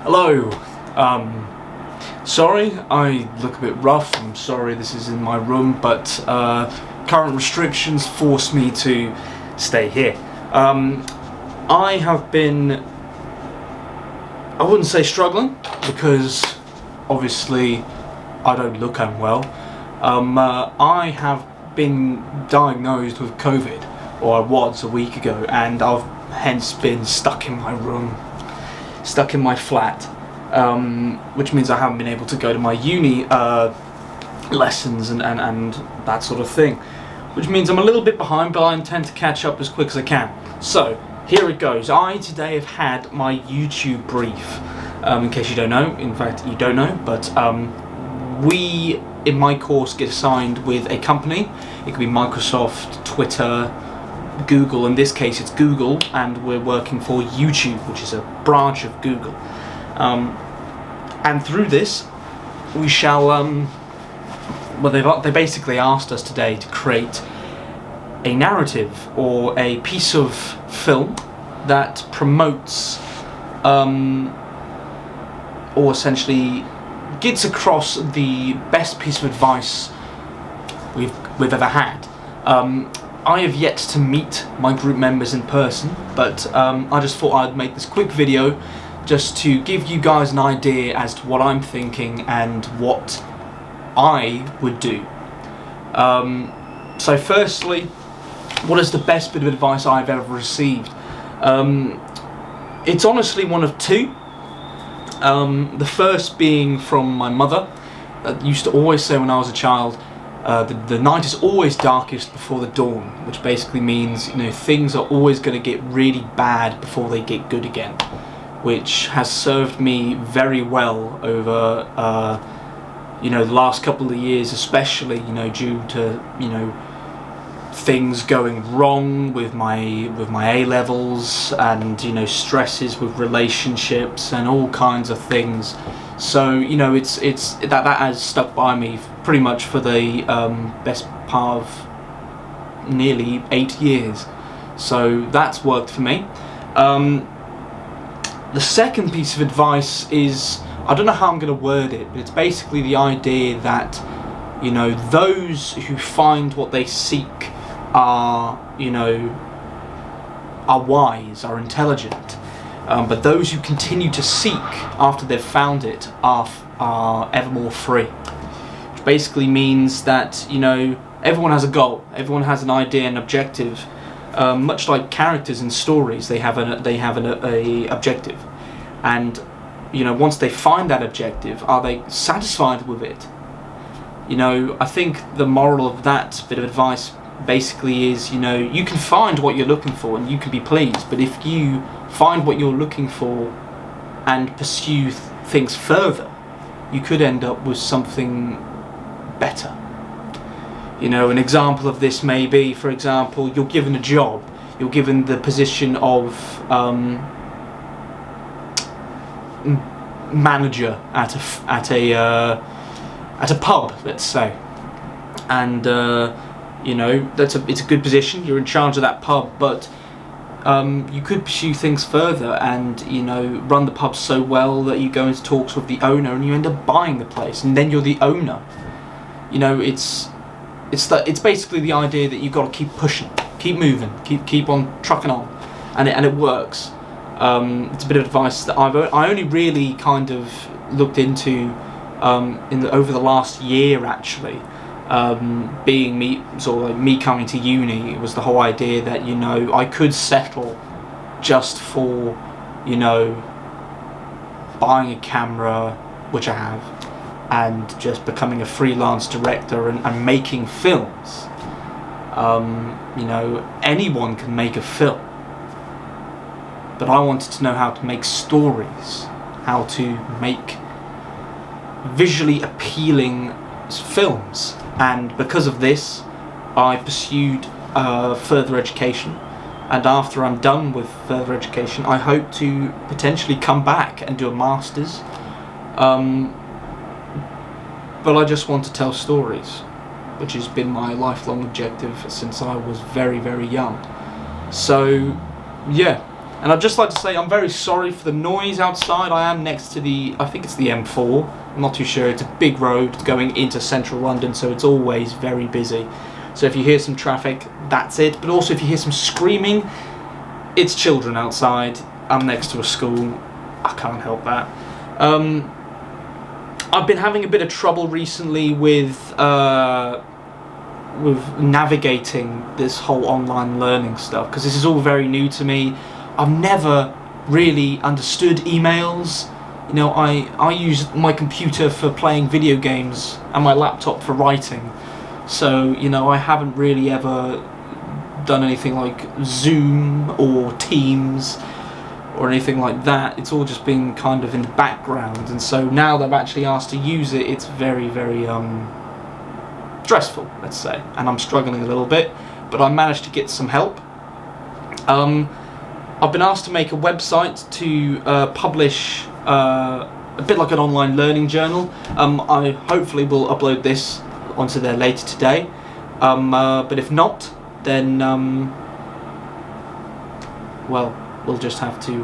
Hello. Sorry, I look a bit rough. I'm sorry this is in my room, but current restrictions force me to stay here. I have been, I wouldn't say struggling, because obviously I don't look unwell. I have been diagnosed with COVID, or I was a week ago, and I've hence been stuck in my room, stuck in my flat, which means I haven't been able to go to my uni lessons and that sort of thing, which means I'm a little bit behind, but I intend to catch up as quick as I can. So here it goes. I today have had my YouTube brief. In case you don't know, in fact you don't know, but we in my course get assigned with a company. It could be Microsoft, Twitter, Google. In this case it's Google, and we're working for YouTube, which is a branch of Google. And through this we shall well, they basically asked us today to create a narrative or a piece of film that promotes or essentially gets across the best piece of advice we've ever had. I have yet to meet my group members in person, but I just thought I'd make this quick video just to give you guys an idea as to what I'm thinking and what I would do. So firstly, what is the best bit of advice I've ever received? It's honestly one of two. The first being from my mother, that used to always say when I was a child, the night is always darkest before the dawn, which basically means, you know, things are always going to get really bad before they get good again, which has served me very well over you know, the last couple of years, especially, you know, due to, you know, things going wrong with my A-levels and, you know, stresses with relationships and all kinds of things. So, you know, it's that has stuck by me pretty much for the best part of nearly 8 years. So that's worked for me. The second piece of advice is, I don't know how I'm going to word it, but it's basically the idea that, you know, those who find what they seek are, you know, are wise, are intelligent, but those who continue to seek after they've found it are ever more free. Which basically means that, you know, everyone has a goal, everyone has an idea and objective. Much like characters in stories, they have a objective, and, you know, once they find that objective, are they satisfied with it? You know, I think the moral of that bit of advice basically is, you know, you can find what you're looking for and you can be pleased, but if you find what you're looking for and pursue things further, you could end up with something better. You know, an example of this may be, for example, you're given a job, you're given the position of manager at a pub, let's say, and you know, it's a good position. You're in charge of that pub, but you could pursue things further and, you know, run the pub so well that you go into talks with the owner and you end up buying the place, and then you're the owner. You know, it's basically the idea that you've got to keep pushing, keep moving, keep on trucking on, and it works. It's a bit of advice that I only really kind of looked into over the last year, actually. Being me coming to uni, it was the whole idea that, you know, I could settle just for, you know, buying a camera, which I have, and just becoming a freelance director and making films. You know, anyone can make a film, but I wanted to know how to make stories, how to make visually appealing films, and because of this I pursued further education, and after I'm done with further education I hope to potentially come back and do a master's, but I just want to tell stories, which has been my lifelong objective since I was very, very young. So yeah, And I'd just like to say I'm very sorry for the noise outside. I am next to I think it's the M4, I'm not too sure. It's a big road going into central London, so it's always very busy. So if you hear some traffic, that's it. But also if you hear some screaming, it's children outside. I'm next to a school, I can't help that. I've been having a bit of trouble recently with navigating this whole online learning stuff, because this is all very new to me. I've never really understood emails. You know, I use my computer for playing video games and my laptop for writing. So, you know, I haven't really ever done anything like Zoom or Teams or anything like that. It's all just been kind of in the background, and so now that I've actually asked to use it, it's very, very stressful, let's say, and I'm struggling a little bit, but I managed to get some help. I've been asked to make a website to publish a bit like an online learning journal. I hopefully will upload this onto there later today, but if not, then well, we'll just have to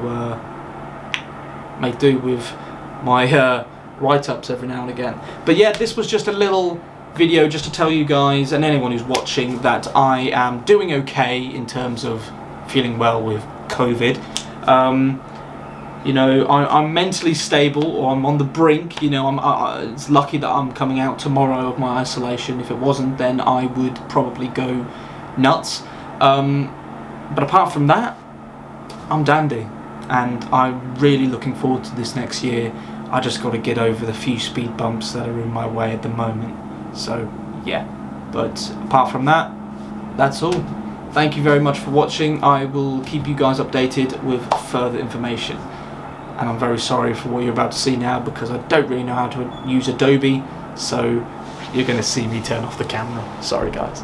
make do with my write-ups every now and again. But yeah, this was just a little video just to tell you guys and anyone who's watching that I am doing okay in terms of feeling well with COVID. You know, I'm mentally stable, or I'm on the brink. You know, it's lucky that I'm coming out tomorrow of my isolation. If it wasn't, then I would probably go nuts. But apart from that, I'm dandy, and I'm really looking forward to this next year. I just got to get over the few speed bumps that are in my way at the moment. So yeah, but apart from that, that's all. Thank you very much for watching. I will keep you guys updated with further information, and I'm very sorry for what you're about to see now, because I don't really know how to use Adobe, so you're going to see me turn off the camera. Sorry guys.